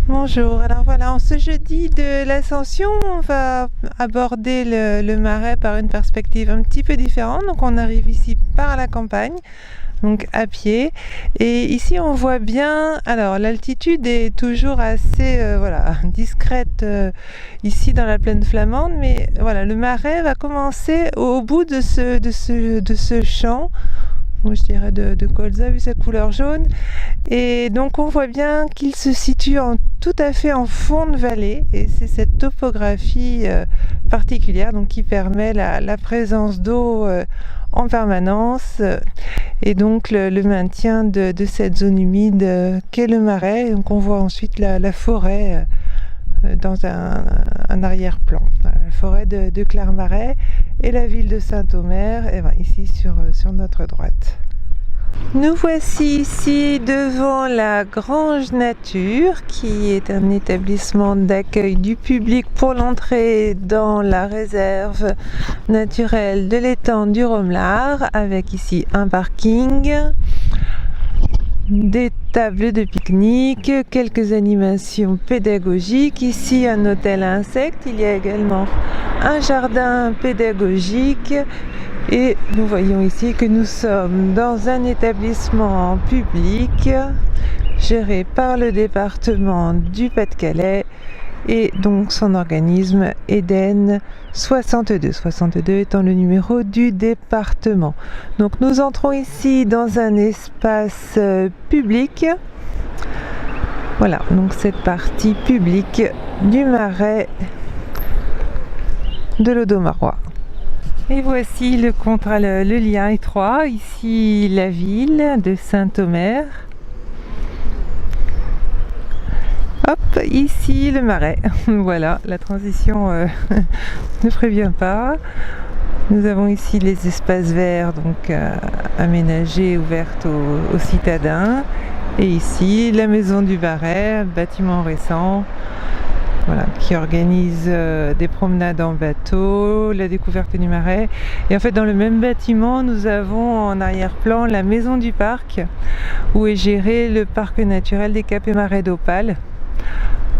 Bonjour, alors voilà, en ce jeudi de l'Ascension, on va aborder le Marais par une perspective un petit peu différente. Donc on arrive ici par la campagne, donc à pied. Et ici on voit bien, alors l'altitude est toujours assez discrète ici dans la plaine flamande, mais voilà, le Marais va commencer au bout de ce champ. Je dirais de colza vu sa couleur jaune, et donc on voit bien qu'il se situe tout à fait en fond de vallée, et c'est cette topographie particulière donc qui permet la présence d'eau en permanence, et donc le maintien de cette zone humide qu'est le Marais. Donc on voit ensuite la forêt dans un arrière-plan, la forêt de Clermarais et la ville de Saint-Omer, et voilà, ici sur notre droite. Nous voici ici devant la Grange Nature, qui est un établissement d'accueil du public pour l'entrée dans la réserve naturelle de l'étang du Romelard, avec ici un parking, des tables de pique-nique, quelques animations pédagogiques, ici un hôtel à insectes, il y a également un jardin pédagogique, et nous voyons ici que nous sommes dans un établissement public géré par le département du Pas-de-Calais, et donc son organisme Eden 62 étant le numéro du département. Donc nous entrons ici dans un espace public. Voilà, donc cette partie publique du Marais de l'Audomarois. Et voici le lien étroit, ici la ville de Saint-Omer. Hop, ici le Marais. Voilà, la transition ne prévient pas. Nous avons ici les espaces verts, donc aménagés, ouverts aux citadins. Et ici la maison du Marais, bâtiment récent. Voilà, qui organise des promenades en bateau, la découverte du Marais. Et en fait, dans le même bâtiment, nous avons en arrière-plan la maison du parc, où est géré le parc naturel des Caps et Marais d'Opale,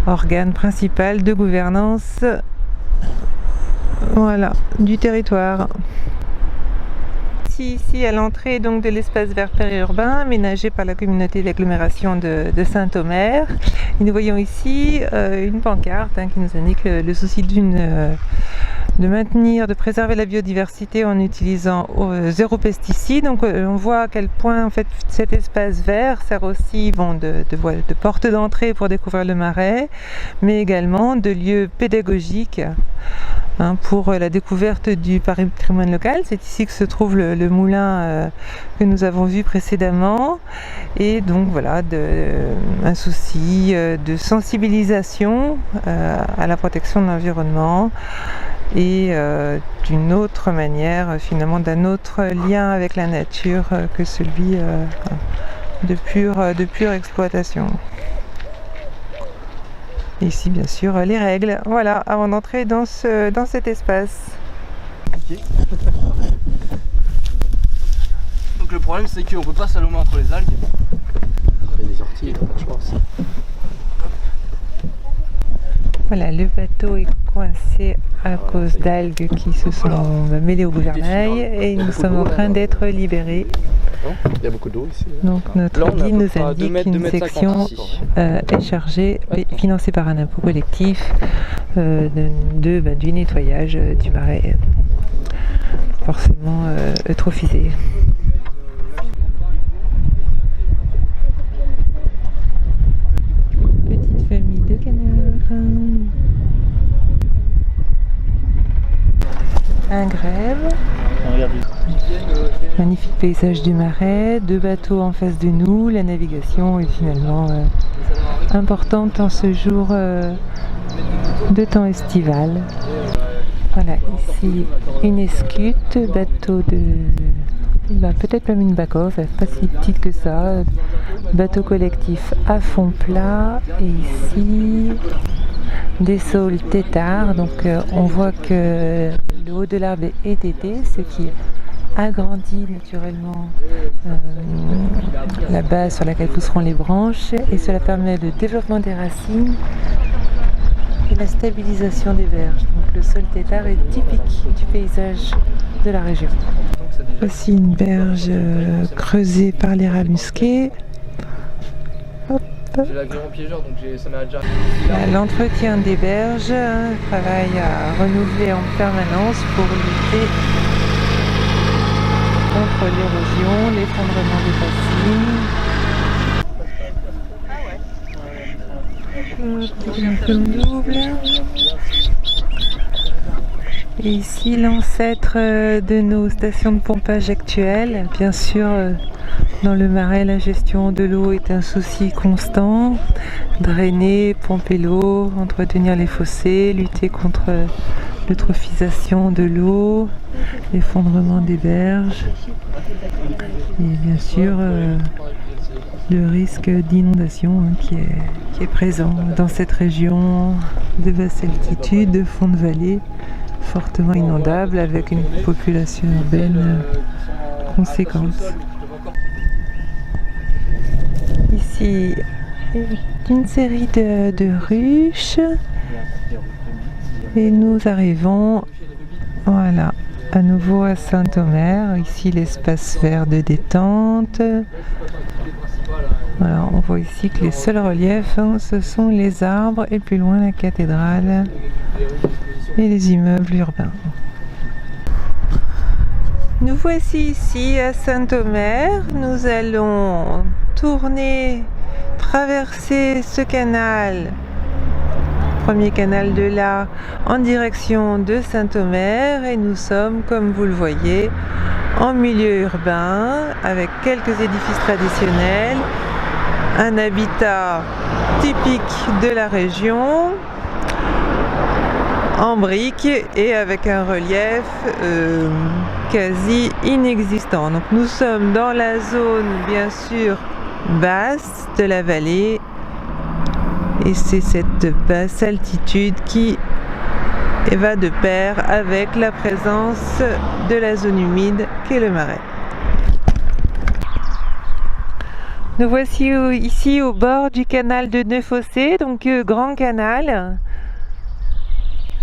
organe principal de gouvernance, voilà, du territoire. Ici à l'entrée donc de l'espace vert périurbain aménagé par la communauté d'agglomération de Saint-Omer. Et nous voyons ici une pancarte qui nous indique le souci de préserver la biodiversité en utilisant zéro pesticide. Donc on voit à quel point en fait cet espace vert sert aussi de porte d'entrée pour découvrir le Marais, mais également de lieu pédagogique pour la découverte du patrimoine local. C'est ici que se trouve le moulin que nous avons vu précédemment, et donc voilà, un souci de sensibilisation à la protection de l'environnement, et d'une autre manière, finalement d'un autre lien avec la nature que celui de pure exploitation. Et ici bien sûr les règles, voilà, avant d'entrer dans cet espace. Okay. Donc le problème c'est qu'on ne peut pas s'allonger entre les algues. Il y a des orties, je pense. Voilà, le bateau est coincé à cause d'algues qui se sont mêlées au gouvernail, et nous sommes en train d'être libérés. Il y a beaucoup d'eau ici. Donc notre guide nous indique qu'une section est chargée et financée par un impôt collectif du nettoyage du Marais, forcément eutrophisé. Petite famille de canards. Un grève. Magnifique paysage du Marais, 2 bateaux en face de nous, la navigation est finalement importante en ce jour de temps estival. Voilà, ici une escute, bateau peut-être pas une back-off, pas si petite que ça, bateau collectif à fond plat, et ici des saules têtards. Donc on voit que le haut de l'arbre est été, ce qui agrandit naturellement la base sur laquelle pousseront les branches et cela permet le développement des racines et la stabilisation des berges. Donc le sol tétard est typique du paysage de la région. Voici une berge creusée par les rats musqués. J'ai l'agrément piégeur, donc ça m'a déjà... L'entretien des berges, travaille à renouveler en permanence pour lutter contre l'érosion, l'effondrement des racines. Double. Et ici l'ancêtre de nos stations de pompage actuelles. Bien sûr, dans le Marais, la gestion de l'eau est un souci constant. Drainer, pomper l'eau, entretenir les fossés, lutter contre l'eutrophisation de l'eau, l'effondrement des berges et bien sûr le risque d'inondation qui est présent dans cette région de basse altitude, de fond de vallée fortement inondable avec une population urbaine conséquente. Ici, une série de ruches et nous arrivons voilà, à nouveau à Saint-Omer. Ici l'espace vert de détente. Voilà, on voit ici que les seuls reliefs, ce sont les arbres et plus loin la cathédrale et les immeubles urbains. Nous voici ici à Saint-Omer. Nous allons traverser ce canal, premier canal de là, en direction de Saint-Omer et nous sommes, comme vous le voyez, en milieu urbain avec quelques édifices traditionnels, un habitat typique de la région, en briques et avec un relief quasi inexistant. Donc nous sommes dans la zone bien sûr basse de la vallée et c'est cette basse altitude qui va de pair avec la présence de la zone humide qu'est le Marais. Nous voici ici au bord du canal de Neuf-Fossés, donc grand canal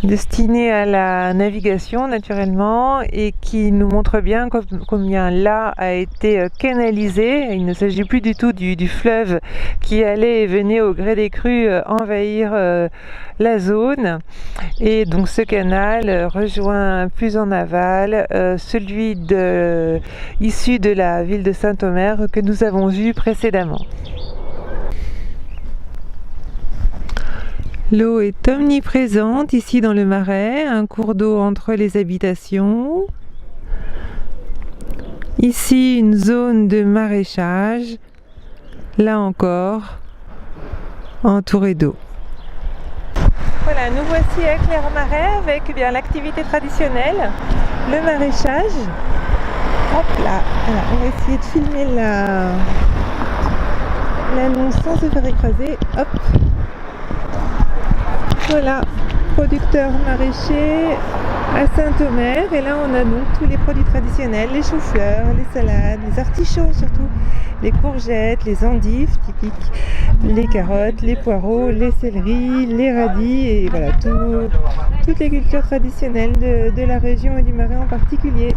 destiné à la navigation naturellement et qui nous montre bien combien là a été canalisé. Il ne s'agit plus du tout du fleuve qui allait et venait au gré des crues envahir la zone, et donc ce canal rejoint plus en aval celui issu de la ville de Saint-Omer que nous avons vu précédemment. L'eau est omniprésente ici dans le Marais, un cours d'eau entre les habitations. Ici une zone de maraîchage, là encore entourée d'eau. Voilà, nous voici à Clermarais avec l'activité traditionnelle, le maraîchage. Hop là, alors, on va essayer de filmer l'annonce sans se faire écraser. Hop. Voilà, producteur maraîcher à Saint-Omer, et là on a donc tous les produits traditionnels, les choux-fleurs, les salades, les artichauts surtout, les courgettes, les endives typiques, les carottes, les poireaux, les céleris, les radis et voilà toutes les cultures traditionnelles de la région et du Marais en particulier.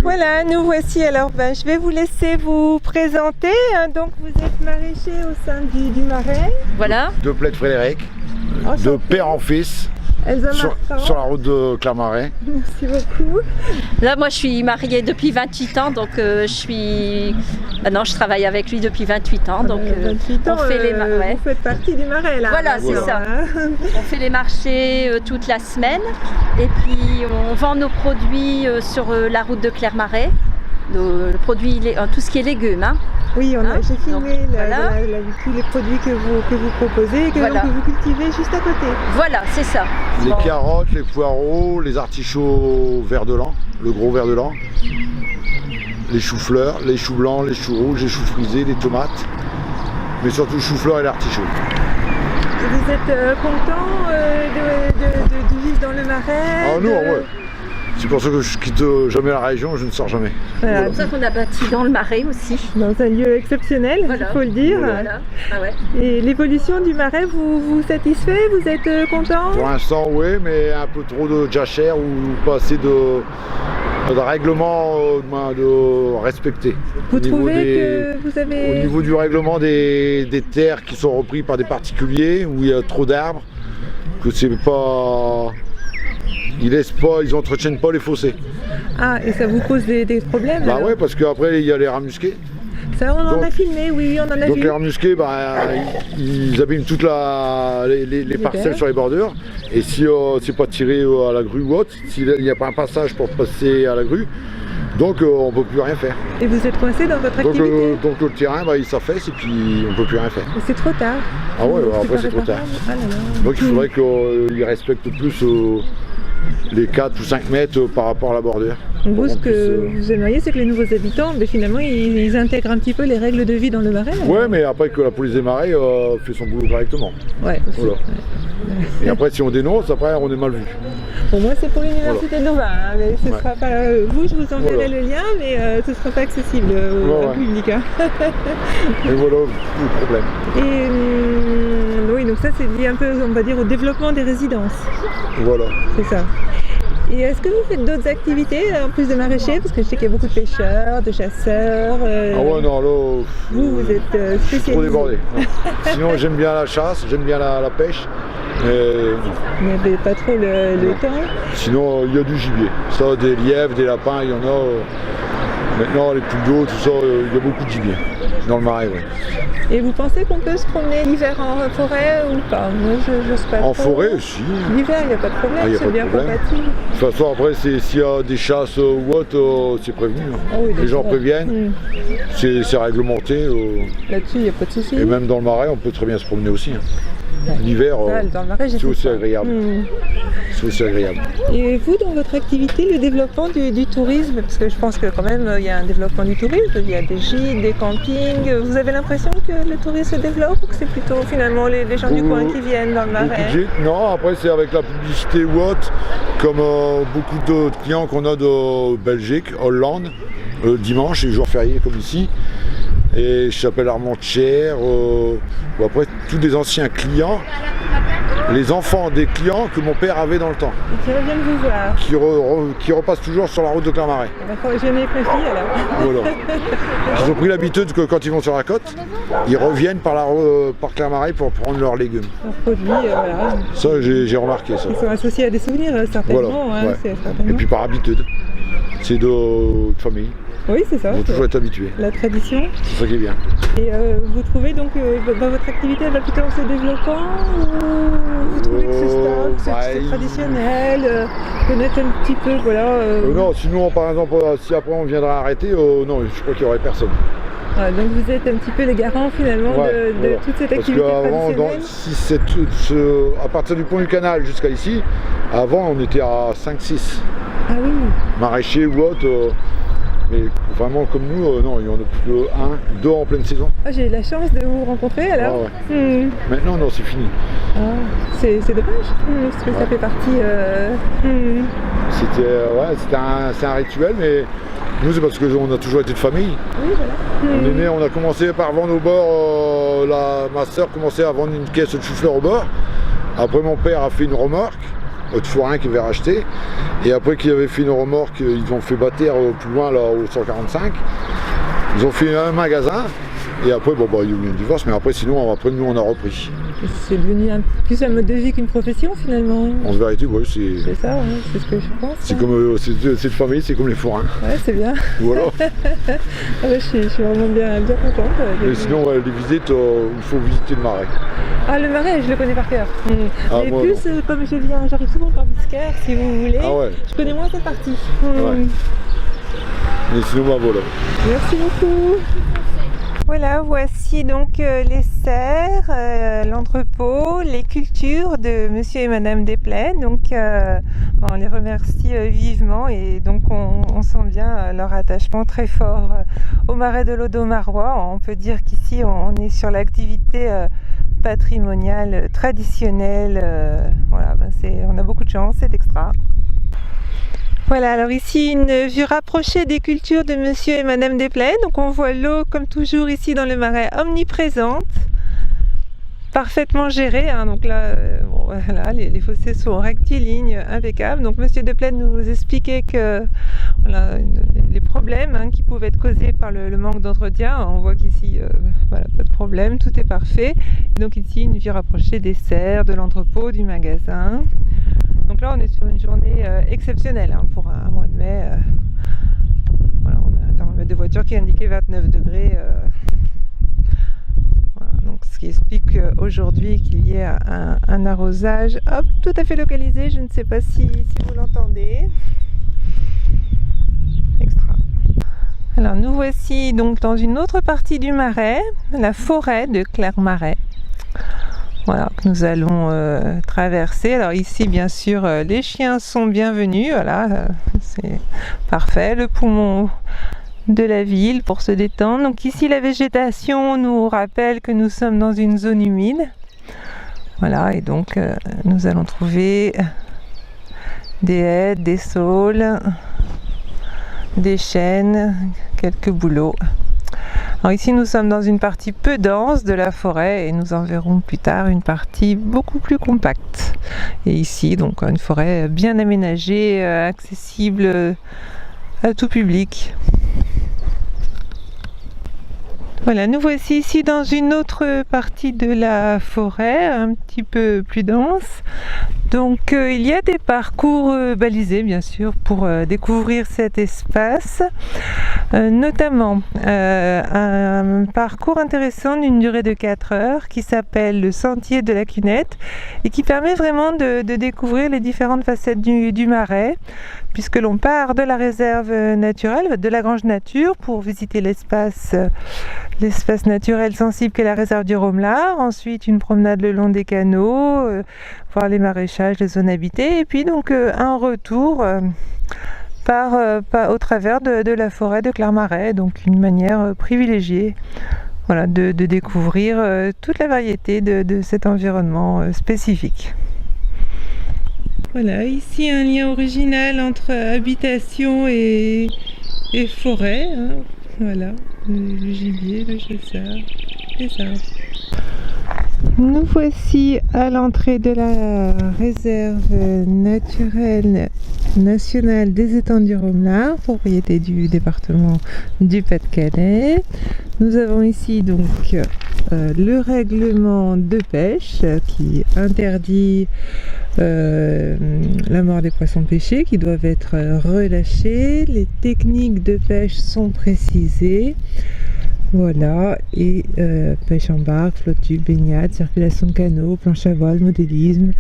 Voilà, nous voici. Alors je vais vous laisser vous présenter. Donc vous êtes maraîcher au sein du Marais. Voilà. De Plaide Frédéric, de père en fils, sur la route de Clermarais. Merci beaucoup. Là, moi, je suis mariée depuis 28 ans, donc maintenant, je travaille avec lui depuis 28 ans. Donc, 28 ans, on fait les vous faites partie du Marais, là. Voilà, c'est ça. On fait les marchés toute la semaine, et puis on vend nos produits sur la route de Clermarais. Le produit, tout ce qui est légumes. Hein. Oui, j'ai filmé voilà. tous les produits que vous proposez et que vous cultivez juste à côté. Voilà, c'est ça. Les carottes, les poireaux, les artichauts vert de lin, le gros vert de lin, les choux-fleurs, les choux blancs, les choux rouges, les choux frisés, les tomates, mais surtout le chou-fleur et l'artichaut. Vous êtes content de vivre dans le Marais? Ah, nous, ouais. C'est pour ça que je quitte jamais la région, je ne sors jamais. Voilà. C'est pour ça qu'on a bâti dans le Marais aussi. Dans un lieu exceptionnel, il faut le dire. Voilà. Ah ouais. Et l'évolution du Marais vous satisfait? Vous êtes content? Pour l'instant, oui, mais un peu trop de jachères ou pas assez de règlements de respecter. Vous trouvez que vous avez... Au niveau du règlement des terres qui sont reprises par des particuliers, où il y a trop d'arbres, que c'est pas... Ils entretiennent pas les fossés. Ah, et ça vous pose des problèmes? Bah alors? ouais, parce qu'après il y a les rats musqués. Ça, on en a filmé, oui, on en a Donc vu. les rats musqués, ils abîment toutes les parcelles terres. sur les bordures. Et si c'est pas tiré à la grue ou autre, s'il n'y a pas un passage pour passer à la grue, donc on peut plus rien faire. Et vous êtes coincé dans votre activité? Donc le terrain, il s'affaisse et puis on peut plus rien faire. Et c'est trop tard. Ah ouais, C'est après pas c'est trop tard. réparable. Ah là là. Donc il faudrait qu'ils respectent plus les 4 ou 5 mètres par rapport à la bordure. Donc vous, ce Pour qu'on que puisse, vous aimeriez, c'est que les nouveaux habitants, finalement, ils intègrent un petit peu les règles de vie dans le Marais. Ouais, mais après que la police des marais fait son boulot correctement. Ouais, aussi. Voilà. Ouais. Et après, si on dénonce, après, on est mal vu. Pour moi, c'est pour l'université de Louvain, hein, mais ce sera pas. Vous, je vous enverrai Voilà. le lien, mais ce ne sera pas accessible au public. Hein. Et voilà le problème. Et oui, donc ça, c'est lié un peu, on va dire, au développement des résidences. Voilà. C'est ça. Et est-ce que vous faites d'autres activités en plus de maraîcher? Parce que je sais qu'il y a beaucoup de pêcheurs, de chasseurs. Ah ouais, non, là. Vous êtes Je suis spécialisé. trop débordé. Non. Sinon, j'aime bien la chasse, j'aime bien la pêche. Mais Vous n'avez pas trop le temps. sinon, il y a du gibier. Ça, des lièvres, des lapins, il y en a. Maintenant, les poules d'eau, tout ça, il y a beaucoup de gibier. Dans le Marais, oui. Et vous pensez qu'on peut se promener l'hiver en forêt ou pas? Moi, je n'ose pas. En trop. forêt, si. L'hiver, il n'y a pas de problème, Ah, y a c'est pas de bien problème. compatible. De toute façon, après, s'il y a des chasses ou autre, c'est prévenu. Ah oui, Les gens d'accord. préviennent, c'est réglementé. Là-dessus, il n'y a pas de souci. Et même dans le Marais, on peut très bien se promener aussi. Ouais. L'hiver, Ça, dans le Marais, j'ai c'est fait aussi ça. agréable. C'est aussi agréable. Et vous, dans votre activité, le développement du tourisme, parce que je pense que quand même, il y a un développement du tourisme, il y a des gîtes, des campings. Vous avez l'impression que le tourisme se développe ou que c'est plutôt finalement les gens du coin qui viennent dans le Beaucoup de Marais? gîtes. Non, après, c'est avec la publicité ou autre, comme beaucoup de clients qu'on a de Belgique, Hollande, dimanche, les jours fériés comme ici. Et Chapelle Armentières, ou après tous des anciens clients, les enfants des clients que mon père avait dans le temps, Qui reviennent vous voir. qui repassent toujours sur la route de Clermarais. D'accord, je n'ai pas fille alors. Voilà. Ils ont pris l'habitude que quand ils vont sur la côte, ils reviennent par Clermarais pour prendre leurs légumes. Leurs produits, voilà. Ça, j'ai remarqué ça. Ils sont associés à des souvenirs, certainement. Voilà, Hein, ouais. c'est certainement. Et puis par habitude. C'est de famille. Oui, c'est ça. Ils vont toujours être habitués. La tradition. C'est ça qui est bien. Et vous trouvez donc dans votre activité, elle va plutôt en se développant ou vous trouvez que c'est stable, que c'est traditionnel, connaître un petit peu, voilà. Non, sinon, par exemple, si après on viendra arrêter, non, je crois qu'il n'y aurait personne. Voilà, donc vous êtes un petit peu les garants finalement de voilà. toute cette Parce activité qu'avant, traditionnelle. à partir du pont du canal jusqu'à ici, avant on était à 5-6 Ah oui. maraîchers ou autres. Mais vraiment comme nous, non, il y en a plus que 1, 2 en pleine saison. Ah, j'ai eu la chance de vous rencontrer alors. Ah ouais. Maintenant, non, c'est fini. Ah, c'est dommage, parce que ça fait partie. C'est un rituel, mais nous, c'est parce qu'on a toujours été de famille. Oui, voilà. On a commencé par vendre au bord, ma soeur commençait à vendre une caisse de chou-fleur au bord. Après, mon père a fait une remorque, de forain qu'il avait racheté. Et après qu'il avait fait une remorque, ils ont fait bâtir plus loin, là, au 145. Ils ont fait un magasin. Et après, il y a eu un divorce, mais après, sinon, nous, on a repris. C'est devenu plus un mode de vie qu'une profession finalement. En vérité, oui, c'est ça, hein, c'est ce que je pense. C'est comme c'est de famille, c'est comme les forains. Ouais, c'est bien. Voilà. Ah ouais, je suis vraiment bien contente. Mais sinon, les visites, il faut visiter le Marais. Ah, le Marais, je le connais par cœur. Ah, mais moi, plus, comme j'arrive souvent par Biscaire, si vous voulez. Ah ouais. Je connais moins cette partie. Ouais. Mais sinon, voilà. Merci beaucoup. Voilà, voici donc les serres, l'entrepôt, les cultures de Monsieur et Madame Desplaies. Donc, on les remercie vivement et donc on sent bien leur attachement très fort au Marais de l'Audomarois. On peut dire qu'ici, on est sur l'activité patrimoniale traditionnelle. Voilà, on a beaucoup de chance, c'est extra. Voilà, alors ici une vue rapprochée des cultures de Monsieur et Madame Desplets. Donc on voit l'eau comme toujours ici dans le Marais omniprésente, parfaitement gérée. Hein. Donc là, bon, voilà, les fossés sont rectilignes, impeccables. Donc Monsieur Desplets nous expliquait que voilà, les problèmes qui pouvaient être causés par le manque d'entretien. On voit qu'ici, voilà, pas de problème, tout est parfait. Et donc ici une vue rapprochée des serres, de l'entrepôt, du magasin. Donc là on est sur une journée exceptionnelle pour un mois de mai. Voilà, on a un thermomètre de voiture qui indiquait 29 degrés. Voilà, donc ce qui explique aujourd'hui qu'il y ait un arrosage tout à fait localisé. Je ne sais pas si vous l'entendez. Extra. Alors nous voici donc dans une autre partie du Marais, la forêt de Clermarais. Voilà, que nous allons traverser. Alors ici, bien sûr, les chiens sont bienvenus. Voilà, c'est parfait. Le poumon de la ville pour se détendre. Donc ici, la végétation nous rappelle que nous sommes dans une zone humide. Voilà, et donc nous allons trouver des haies, des saules, des chênes, quelques bouleaux. Alors ici nous sommes dans une partie peu dense de la forêt et nous en verrons plus tard une partie beaucoup plus compacte. Et ici donc une forêt bien aménagée, accessible à tout public. Voilà, nous voici ici dans une autre partie de la forêt, un petit peu plus dense. Donc il y a des parcours balisés bien sûr pour découvrir cet espace, notamment un parcours intéressant d'une durée de 4 heures qui s'appelle le Sentier de la Cunette et qui permet vraiment de découvrir les différentes facettes du Marais, puisque l'on part de la réserve naturelle, de la Grange Nature, pour visiter l'espace naturel sensible qu'est la réserve du Romelard, ensuite une promenade le long des canaux, voir les maraîchages, les zones habitées, et puis donc un retour au travers de la forêt de Clermarais, donc une manière privilégiée, voilà, de découvrir toute la variété de cet environnement spécifique. Voilà, ici un lien original entre habitation et forêt, hein. Voilà, le gibier, le chasseur, les arbres. Nous voici à l'entrée de la réserve naturelle nationale des étangs du Romelard, propriété du département du Pas-de-Calais. Nous avons ici donc le règlement de pêche qui interdit la mort des poissons pêchés qui doivent être relâchés. Les techniques de pêche sont précisées. Voilà, et pêche en barque, flotte tube, baignade, circulation de canaux, planche à voile, modélisme,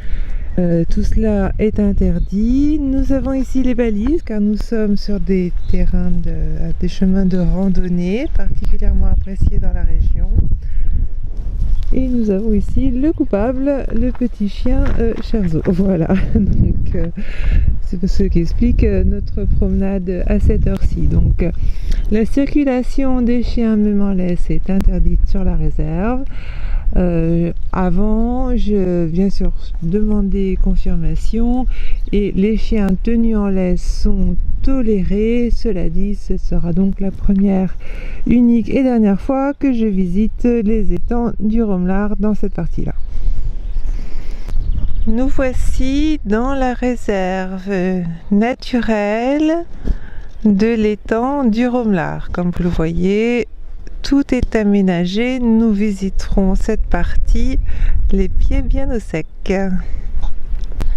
tout cela est interdit. Nous avons ici les balises car nous sommes sur des terrains, des chemins de randonnée particulièrement appréciés dans la région. Et nous avons ici le coupable, le petit chien Cherzo. Voilà, donc c'est ce qui explique notre promenade à cette heure-ci. Donc la circulation des chiens même en laisse est interdite sur la réserve. Avant, je bien sûr demandé confirmation et les chiens tenus en laisse sont tolérés. Cela dit, ce sera donc la première, unique et dernière fois que je visite les étangs du Romelard dans cette partie-là. Nous voici dans la réserve naturelle de l'étang du Romelard. Comme vous le voyez, tout est aménagé. Nous visiterons cette partie les pieds bien au sec.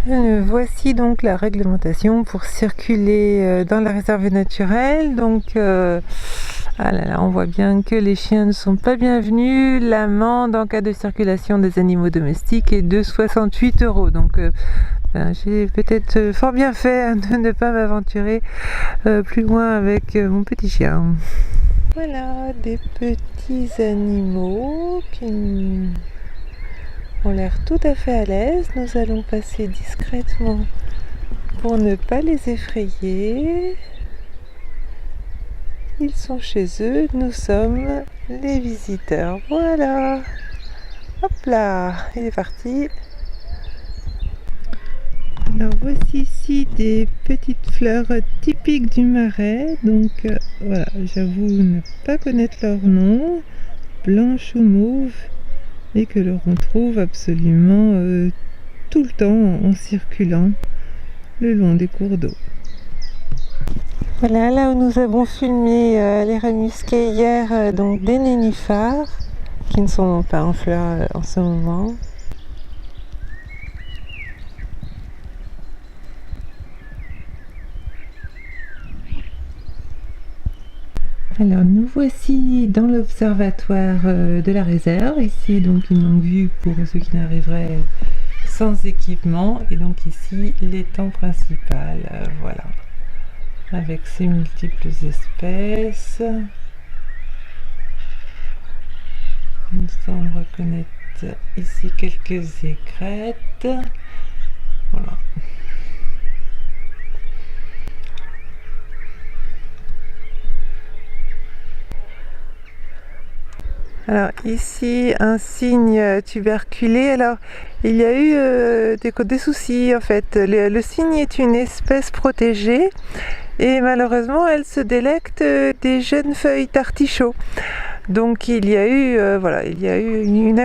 Voici donc la réglementation pour circuler dans la réserve naturelle. Donc ah là là, on voit bien que les chiens ne sont pas bienvenus. L'amende en cas de circulation des animaux domestiques est de 68 €. Donc j'ai peut-être fort bien fait de ne pas m'aventurer plus loin avec mon petit chien. Voilà, des petits animaux qui ont l'air tout à fait à l'aise. Nous allons passer discrètement pour ne pas les effrayer. Ils sont chez eux, nous sommes les visiteurs. Voilà, hop là, il est parti. Alors voici ici des petites fleurs typiques du Marais, donc voilà, j'avoue ne pas connaître leur nom, blanches ou mauves, et que l'on trouve absolument tout le temps en circulant le long des cours d'eau. Voilà, là où nous avons filmé les raies musquées hier, donc des nénuphars qui ne sont pas en fleurs en ce moment. Alors nous voici dans l'observatoire de la réserve, ici donc une longue vue pour ceux qui n'arriveraient sans équipement, et donc ici l'étang principal, voilà, avec ses multiples espèces. Nous semble reconnaître ici quelques aigrettes, voilà. Alors ici un cygne tuberculé. Alors il y a eu des soucis en fait. Le cygne est une espèce protégée et malheureusement elle se délecte des jeunes feuilles d'artichaut. Donc il y a eu une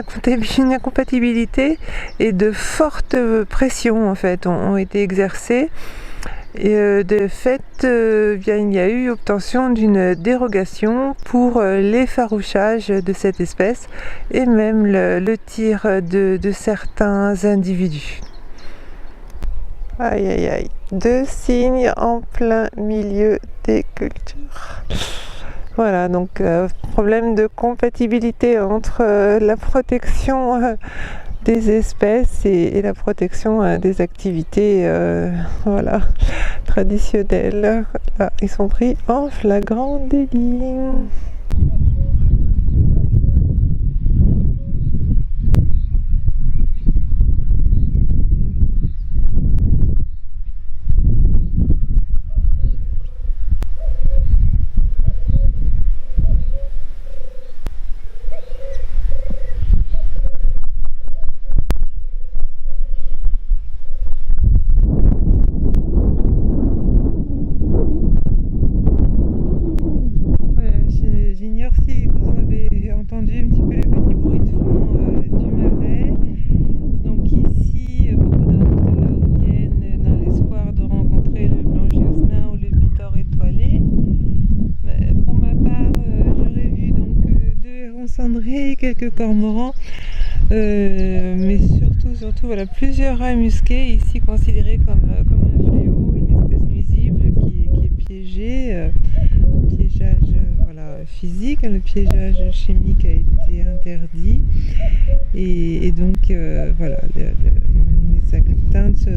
incompatibilité et de fortes pressions en fait ont été exercées. Et de fait, il y a eu obtention d'une dérogation pour l'effarouchage de cette espèce et même le tir de certains individus. Aïe aïe aïe, 2 cygnes en plein milieu des cultures. Voilà, donc problème de compatibilité entre la protection des espèces et la protection des activités voilà, traditionnelles. Là, ils sont pris en flagrant délit. J'ignore si vous avez entendu un petit peu le petit bruit de fond du Marais. Donc ici, beaucoup d'ornithologues viennent dans l'espoir de rencontrer le blanc giosnin ou le butor étoilé. Mais pour ma part, j'aurais vu donc 2 hérons cendrés, quelques cormorans, mais surtout voilà, plusieurs raies musquées, ici considérées comme un fléau, une espèce nuisible qui est piégée. Piégeage physique, le piégeage chimique a été interdit et donc voilà, les atteintes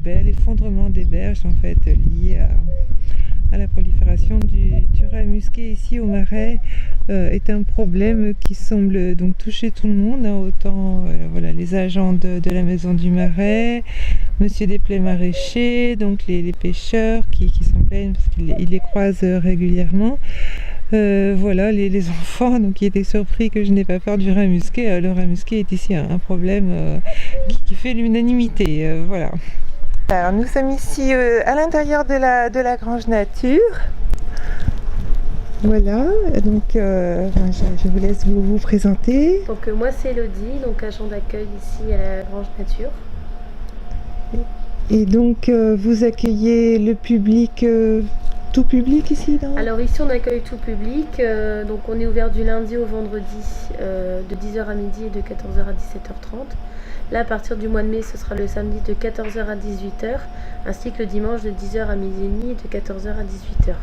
l'effondrement des berges en fait liées à la prolifération du rat musqué ici au Marais est un problème qui semble donc toucher tout le monde, hein, autant voilà, les agents de la maison du Marais, Monsieur Desplets maraîchers, donc les pêcheurs qui s'en plaignent parce qu'ils les croisent régulièrement. Voilà, les enfants donc, qui étaient surpris que je n'ai pas peur du rat musqué. Le rat musqué est ici un problème qui fait l'unanimité. Voilà. Alors nous sommes ici à l'intérieur de la Grange Nature. Voilà, donc je vous laisse vous présenter. Donc moi c'est Elodie, donc agent d'accueil ici à la Grange Nature. Et donc vous accueillez le public, tout public ici Alors ici on accueille tout public, donc on est ouvert du lundi au vendredi de 10h à midi et de 14h à 17h30. Là à partir du mois de mai ce sera le samedi de 14h à 18h, ainsi que le dimanche de 10h à midi et demi et de 14h à 18h.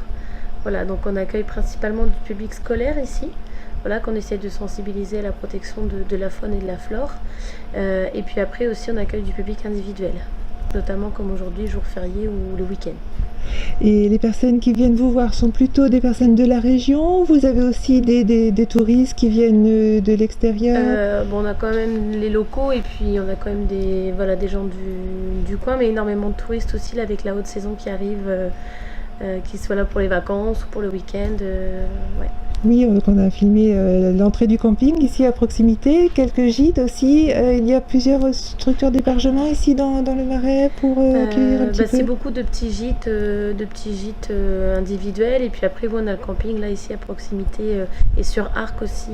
Voilà, donc on accueille principalement du public scolaire ici. Voilà, qu'on essaie de sensibiliser à la protection de la faune et de la flore. Et puis après aussi on accueille du public individuel, notamment comme aujourd'hui, jour férié ou le week-end. Et les personnes qui viennent vous voir sont plutôt des personnes de la région? Vous avez aussi des touristes qui viennent de l'extérieur? Bon, on a quand même les locaux et puis on a quand même des gens du coin, mais énormément de touristes aussi là, avec la haute saison qui arrive, qui soit là pour les vacances ou pour le week-end. Ouais. Oui, on a filmé l'entrée du camping ici à proximité, quelques gîtes aussi. Il y a plusieurs structures d'hébergement ici dans le Marais pour accueillir un petit peu. C'est beaucoup de petits gîtes individuels, et puis après on a le camping là ici à proximité et sur Arc aussi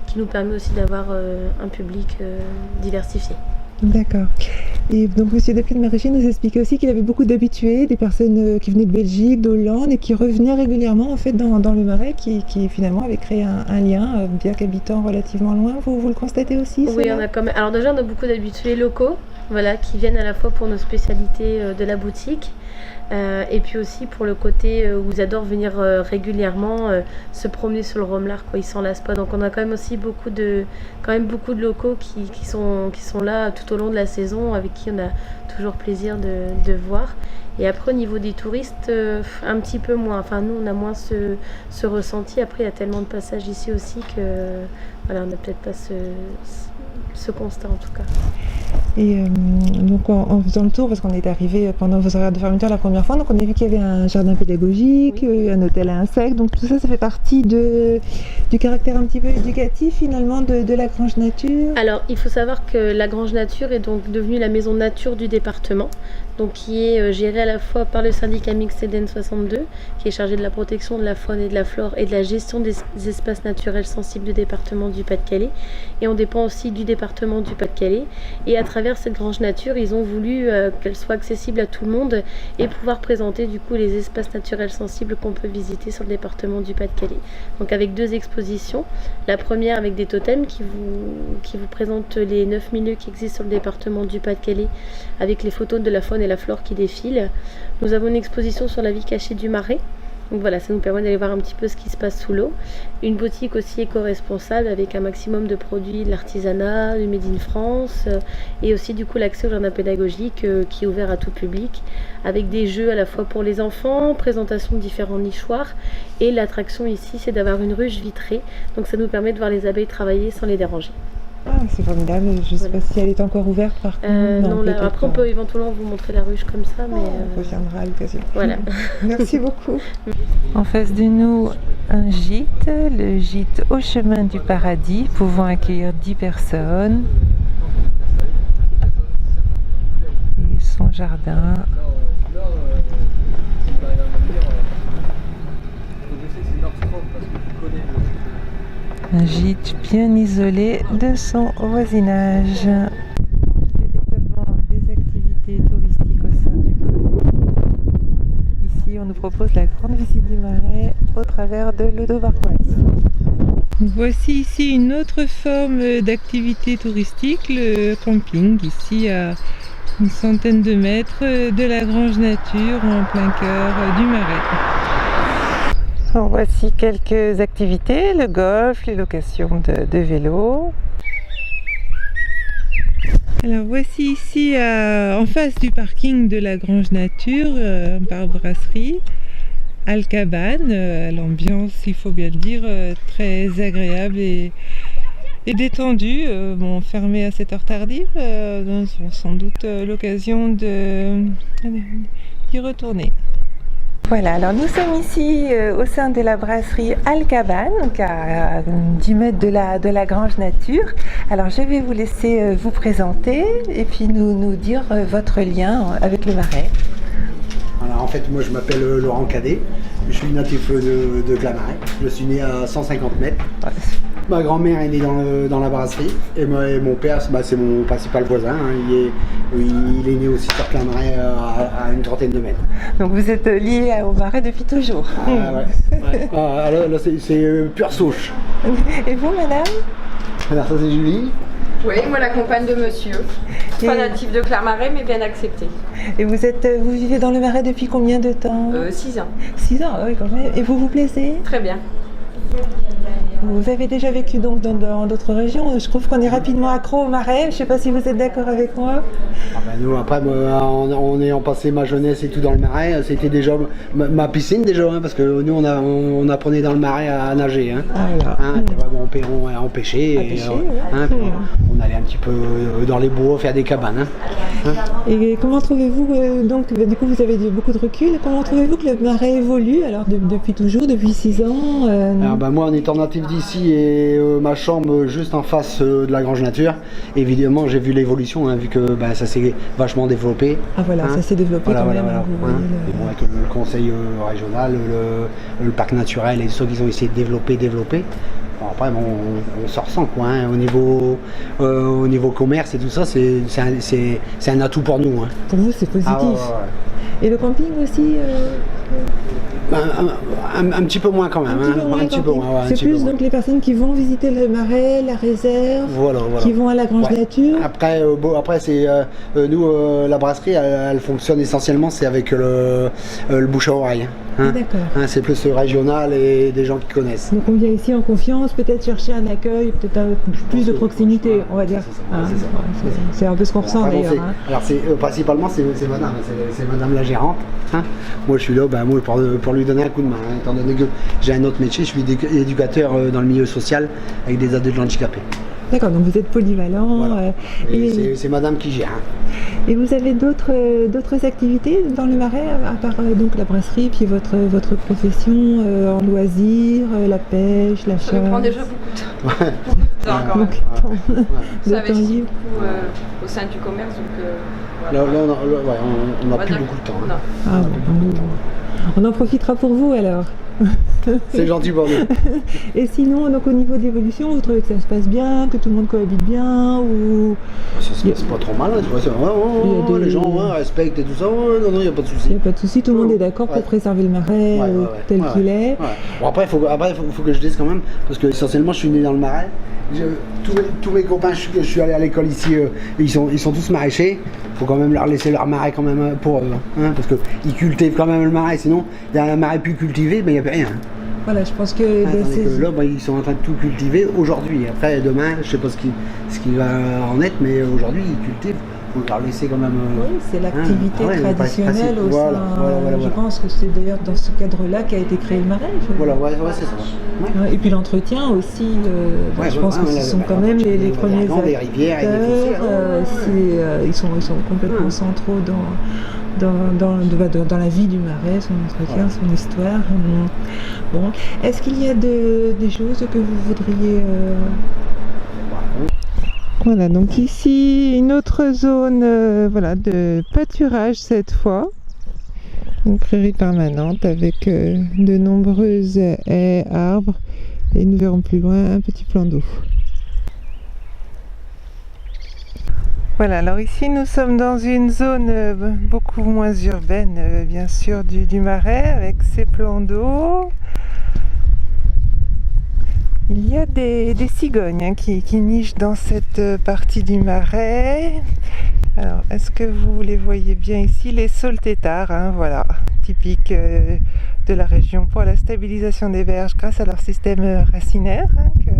qui nous permet aussi d'avoir un public diversifié. D'accord. Et donc M. Desprez-de-Maréchal nous expliquait aussi qu'il avait beaucoup d'habitués, des personnes qui venaient de Belgique, d'Hollande et qui revenaient régulièrement en fait dans le Marais, qui finalement avaient créé un lien, bien qu'habitant relativement loin. Vous le constatez aussi? Oui, on a quand même. Alors déjà on a beaucoup d'habitués locaux, voilà, qui viennent à la fois pour nos spécialités de la boutique. Et puis aussi pour le côté où ils adorent venir régulièrement se promener sur le Romelard, quoi, ils s'en lassent pas. Donc on a quand même aussi beaucoup de locaux qui sont là tout au long de la saison, avec qui on a toujours plaisir de voir. Et après au niveau des touristes, un petit peu moins. Enfin nous on a moins ce ressenti. Après il y a tellement de passages ici aussi que voilà, on n'a peut-être pas ce constat en tout cas. Et donc en faisant le tour, parce qu'on est arrivé pendant vos horaires de fermeture la première fois, donc on a vu qu'il y avait un jardin pédagogique, oui, un hôtel à insectes, donc tout ça, ça fait partie du caractère un petit peu éducatif finalement de la Grange Nature. Alors il faut savoir que la Grange Nature est donc devenue la maison nature du département, donc qui est gérée à la fois par le syndicat mixte Eden 62, qui est chargé de la protection de la faune et de la flore et de la gestion des espaces naturels sensibles du département du Pas-de-Calais, et on dépend aussi du département du Pas-de-Calais. Et à travers cette Grange Nature, ils ont voulu qu'elle soit accessible à tout le monde et pouvoir présenter du coup les espaces naturels sensibles qu'on peut visiter sur le département du Pas-de-Calais. Donc avec 2 expositions, la première avec des totems qui vous présentent les 9 milieux qui existent sur le département du Pas-de-Calais, avec les photos de la faune et la flore qui défilent. Nous avons une exposition sur la vie cachée du Marais. Donc voilà, ça nous permet d'aller voir un petit peu ce qui se passe sous l'eau. Une boutique aussi éco-responsable avec un maximum de produits de l'artisanat, du Made in France, et aussi du coup l'accès au jardin pédagogique qui est ouvert à tout public, avec des jeux à la fois pour les enfants, présentation de différents nichoirs, et l'attraction ici c'est d'avoir une ruche vitrée, donc ça nous permet de voir les abeilles travailler sans les déranger. Ah, c'est formidable, je ne sais pas si elle est encore ouverte par contre. Non, là, après on peut éventuellement vous montrer la ruche comme ça, mais... On reviendra à l'occasion. Voilà. Merci beaucoup. En face de nous, un gîte, le gîte Au Chemin du Paradis, pouvant accueillir 10 personnes. Et son jardin. Un gîte bien isolé de son voisinage. Le développement des activités touristiques au sein du Marais. Ici, on nous propose la grande visite du Marais au travers de l'eau d'Aubarcoise. Voici ici une autre forme d'activité touristique, le camping, ici à une centaine de mètres de la Grange Nature, en plein cœur du Marais. Alors, voici quelques activités, le golf, les locations de vélos. Alors voici ici en face du parking de la Grange Nature, par brasserie, Alcabane, l'ambiance, il faut bien le dire, très agréable et détendue, fermée à cette heure tardive, donc sans doute l'occasion d'y retourner. Voilà, alors nous sommes ici au sein de la brasserie Alcabane, donc à 10 mètres de la Grange Nature. Alors je vais vous laisser vous présenter et puis nous dire votre lien avec le Marais. Alors en fait, moi je m'appelle Laurent Cadet, je suis natif de Clamarais, je suis né à 150 mètres. Ouais. Ma grand-mère est née dans la brasserie et mon père, c'est mon principal voisin, hein. Il est né aussi sur Clamarais à une trentaine de mètres. Donc vous êtes lié au Marais depuis toujours. Ouais. Là c'est pure souche. Et vous madame? Alors ça c'est Julie. Oui, moi la compagne de monsieur. Pas natif de Clamarais mais bien accepté. Et vous vivez dans le Marais depuis combien de temps? 6 ans. 6 ans, oui quand même. Et vous vous plaisez? Très bien. Vous avez déjà vécu donc dans d'autres régions. Je trouve qu'on est rapidement accro au Marais. Je ne sais pas si vous êtes d'accord avec moi. Nous, après, en ayant passé ma jeunesse et tout dans le Marais, c'était déjà ma piscine déjà, hein, parce que nous, on apprenait dans le Marais à nager. Hein. Ah, voilà. On pêchait. On allait un petit peu dans les bois faire des cabanes. Hein. Et comment trouvez-vous, donc du coup vous avez beaucoup de recul, comment trouvez-vous que le Marais évolue alors depuis toujours, depuis 6 ans Alors, moi en étant natif d'ici et ma chambre juste en face de la Grange Nature, évidemment j'ai vu l'évolution, hein, vu que ça s'est vachement développé. Ah voilà, ça s'est développé quand même. Et bon, avec le conseil régional, le parc naturel et tout ça qu'ils ont essayé de développer. Bon, après on s'en ressent quoi, hein. Au niveau commerce et tout ça, c'est un atout pour nous. Hein. Pour vous c'est positif. Et le camping aussi un petit peu moins quand même. C'est plus donc les personnes qui vont visiter le Marais, la réserve, qui vont à la Grange Nature. Après c'est nous la brasserie elle fonctionne essentiellement c'est avec le bouche à oreille. Hein. D'accord. Hein, c'est plus régional et des gens qui connaissent. Donc on vient ici en confiance, peut-être chercher un accueil, peut-être plus de proximité, on va dire. C'est un peu ce qu'on ressent d'ailleurs. Hein. Alors principalement c'est madame la gérante. Hein. Moi je suis là pour lui donner un coup de main, hein, étant donné que j'ai un autre métier, je suis éducateur dans le milieu social avec des adultes handicapés. D'accord, donc vous êtes polyvalent. Voilà. C'est madame qui gère. Et vous avez d'autres activités dans le Marais, à part donc la brasserie, puis votre profession en loisirs, la pêche, la chasse? Ça me prend déjà beaucoup de temps. Vous investit beaucoup au sein du commerce, donc là on n'a plus beaucoup de temps. Hein. On en profitera pour vous alors. C'est gentil pour nous. Et sinon, donc au niveau d'évolution, vous trouvez que ça se passe bien, que tout le monde cohabite bien ou... Ça se passe pas trop mal, hein, tu vois, les gens respectent et tout ça, non, il n'y a pas de souci. Il n'y a pas de souci, tout le monde est d'accord pour préserver le Marais tel qu'il est. Bon, après, il faut que je dise quand même, parce que essentiellement, je suis né dans le Marais. Tous mes copains, je suis allé à l'école ici, ils sont tous maraîchers. Il faut quand même leur laisser leur marais quand même pour eux, hein, parce qu'ils cultivent quand même le marais. Sinon, il y a un marais plus cultivé, mais il n'y a plus rien. Voilà, je pense que... là, ils sont en train de tout cultiver aujourd'hui. Après, demain, je ne sais pas ce qui va en être, mais aujourd'hui, ils cultivent. Il faut leur laisser quand même... Oui, c'est l'activité traditionnelle aussi. Je pense que c'est d'ailleurs dans ce cadre-là qu'a été créé le Marais. C'est ça. Et puis l'entretien aussi, je pense que ce sont quand même les premiers acteurs. Des rivières et des fossés. Ils sont complètement centraux dans la vie du Marais, son entretien, son histoire. Bon. Est-ce qu'il y a des choses que vous voudriez... Voilà, donc ici une autre zone de pâturage cette fois, une prairie permanente avec de nombreuses haies, arbres, et nous verrons plus loin un petit plan d'eau. Voilà, alors ici nous sommes dans une zone beaucoup moins urbaine bien sûr du Marais avec ses plans d'eau. Il y a des cigognes qui nichent dans cette partie du Marais. Alors, est-ce que vous les voyez bien ici? Les saules-têtards, voilà, typiques de la région pour la stabilisation des berges grâce à leur système racinaire que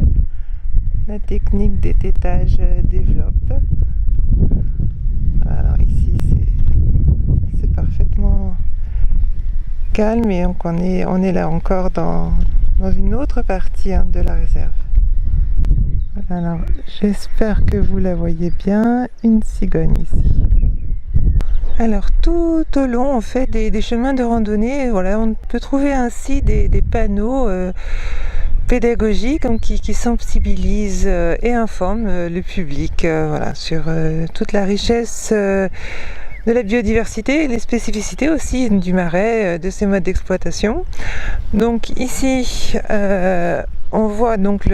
la technique des tétages développe. Alors ici, c'est parfaitement calme et donc on est là encore dans une autre partie de la réserve. Alors, j'espère que vous la voyez bien, une cigogne ici. Alors, tout au long, on fait des chemins de randonnée. Voilà, on peut trouver ainsi des panneaux pédagogiques qui sensibilisent et informent le public sur toute la richesse de la biodiversité et les spécificités aussi du Marais, de ses modes d'exploitation. Donc ici, on voit donc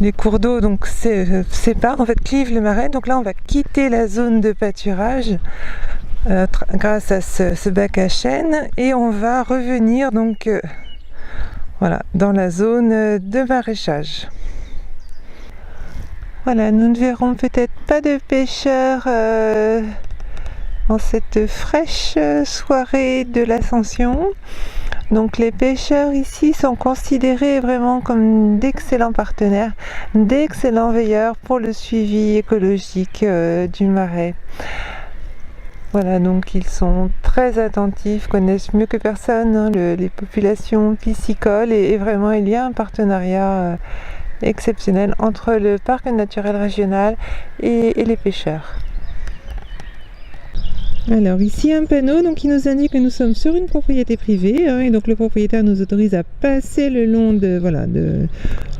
les cours d'eau séparent, clivent le Marais. Donc là, on va quitter la zone de pâturage grâce à ce bac à chêne et on va revenir donc dans la zone de maraîchage. Voilà, nous ne verrons peut-être pas de pêcheurs en cette fraîche soirée de l'Ascension. Donc les pêcheurs ici sont considérés vraiment comme d'excellents partenaires, d'excellents veilleurs pour le suivi écologique du Marais. Voilà, donc ils sont très attentifs, connaissent mieux que personne les populations piscicoles et vraiment il y a un partenariat exceptionnelle entre le parc naturel régional et les pêcheurs. Alors ici un panneau donc, qui nous indique que nous sommes sur une propriété privée et donc le propriétaire nous autorise à passer le long de,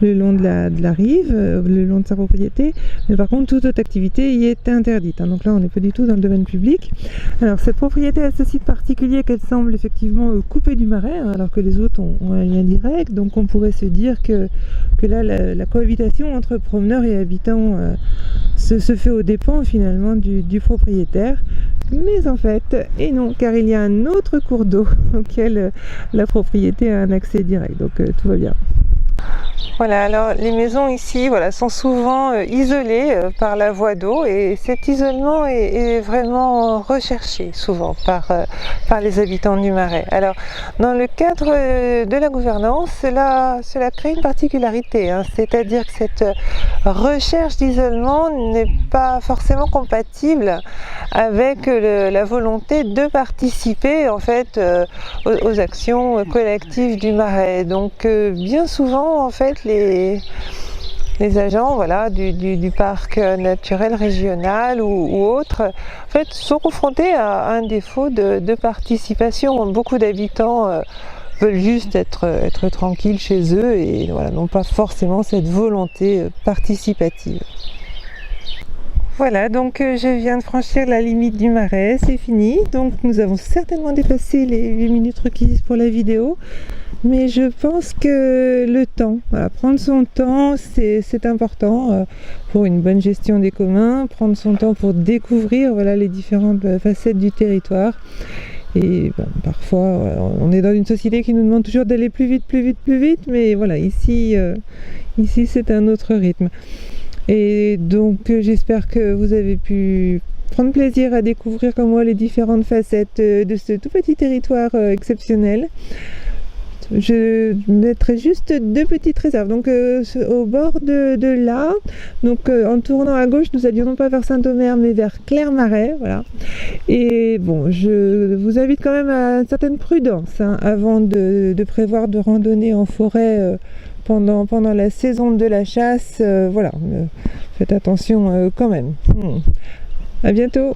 le long de la rive, le long de sa propriété, mais par contre toute autre activité y est interdite, donc là on n'est pas du tout dans le domaine public. Alors cette propriété a ce site particulier qu'elle semble effectivement coupée du marais, alors que les autres ont un lien direct, donc on pourrait se dire que là la cohabitation entre promeneurs et habitants se fait aux dépens finalement du propriétaire. Mais en fait, et non, car il y a un autre cours d'eau auquel la propriété a un accès direct, donc tout va bien. Voilà, alors les maisons ici sont souvent isolées par la voie d'eau et cet isolement est vraiment recherché souvent par les habitants du Marais. Alors dans le cadre de la gouvernance, cela crée une particularité, c'est-à-dire que cette recherche d'isolement n'est pas forcément compatible avec la volonté de participer en fait aux actions collectives du Marais. Donc bien souvent en fait les agents du parc naturel régional ou autres en fait, sont confrontés à un défaut de participation. Beaucoup d'habitants veulent juste être tranquilles chez eux et n'ont pas forcément cette volonté participative. Voilà, donc je viens de franchir la limite du Marais, c'est fini. Donc nous avons certainement dépassé les 8 minutes requises pour la vidéo. Mais je pense que le temps, prendre son temps, c'est important pour une bonne gestion des communs, prendre son temps pour découvrir les différentes facettes du territoire. Et parfois, on est dans une société qui nous demande toujours d'aller plus vite, mais voilà, ici c'est un autre rythme. Et donc j'espère que vous avez pu prendre plaisir à découvrir comme moi les différentes facettes de ce tout petit territoire exceptionnel. Je mettrai juste 2 petites réserves. Donc au bord de là, donc en tournant à gauche, nous allions non pas vers Saint-Omer mais vers Clermarais, voilà. Et bon, je vous invite quand même à une certaine prudence avant de prévoir de randonner en forêt pendant la saison de la chasse. Faites attention quand même. À bientôt.